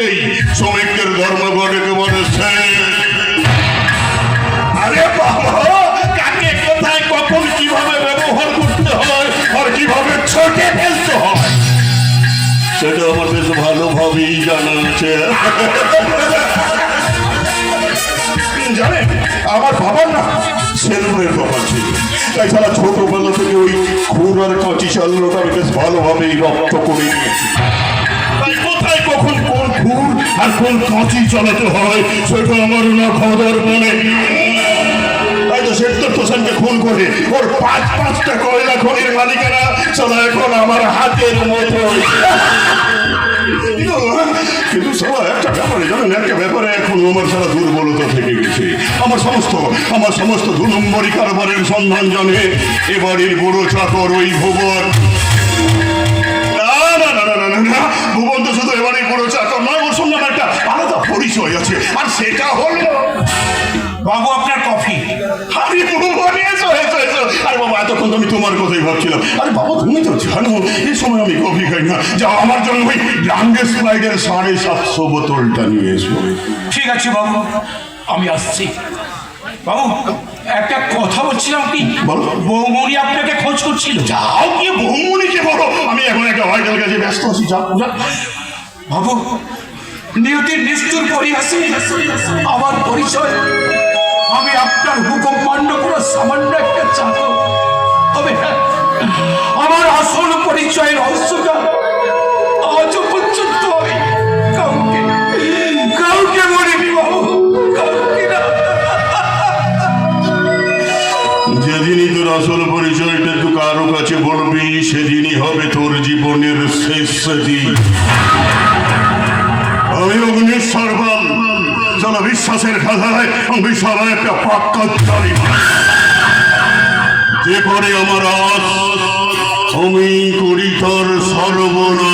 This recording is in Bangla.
মাসেই শ্রমিকদের ধর্মঘট একেবারে শেষ। আরে বাবা, কাকে কোথায় কখন কিভাবে ব্যবহার করতে হয় আর কিভাবে ছোটে ফেলতে হয় সেটা আমার বেশ ভালোভাবেই জানা আছে। জানেন, আমার বাবার না সেলুনের দোকান ছিল, তাই সারা ছোটবেলা থেকে ওই খুর আর কাঁচি চালানোটা আমি বেশ ভালোভাবেই রপ্ত করে নিয়েছি। তাই কোথায় কখন কোন খুর আর কোন কাঁচি চালাতে হয় সেটা আমার না খবর বলে। তাই তো শেখর হোসেনকে খুন করে ওর পাঁচটা কয়লা খনির মালিকেরা সারা এখন আমার হাতের মতো। কিন্তু সবাই একটা ব্যাপারে জানেন, একটা ব্যাপারে এখন আমার সারা দুর্বলতা থেকে গেছে। আমার সমস্ত 2 নম্বরই কারবারের সন্ধান জানে এ বাড়ির বুড়ো চাকর ওই ভুবন। না, ভুবন তো শুধু এ বাড়ির বুড়ো চাকর নয়, ওর সঙ্গে আমার একটা আলাদা পরিচয় আছে, আর সেটা হলো বাবু আপনার কফি। আরে ভুবন, এসো এসো এসো। আরে বাবা, এতক্ষণ তো আমি তোমার কথাই ভাবছিলাম। আরে বাবা, তুমি তো জানো এই সময় আমি কফি খাই না। যা আমার জন্য ওই গ্রান্ডে স্প্রাইটের 750 বোতলটা নিয়ে এসো। ঠিক আছে বাবু, আমি আসছি। বাবু, একটা কথা বলছিলাম কি, বলো। বৌমনি আপনাকে খোঁজ করছিল। যাও গিয়ে বৌমনিকে বলো আমি এখন একটা ভাইটাল কাজে ব্যস্ত আছি। যাও যাও। বাবু, নিয়তির নিষ্ঠুর পরিহাসে আমার পরিচয়, আমি আপনার হুকুম মান্য করে সামান্য একটা চাকর। তবে হ্যাঁ, আমার আসল পরিচয়ের রহস্যটা আজও পর্যন্ত আমি কাউকে বলিনি বাবু, কাউকে না। যেদিনই তোর আসল পরিচয়টা তুই কারো কাছে বলবি সেদিনই হবে তোর জীবনের শেষ দিন। আমি অগ্নিশ্বর বল, যারা বিশ্বাসের খাতায় বিশাল একটা পাক্কা চালি যে করে আমার আস আমি করি তোর সর্বনাশ।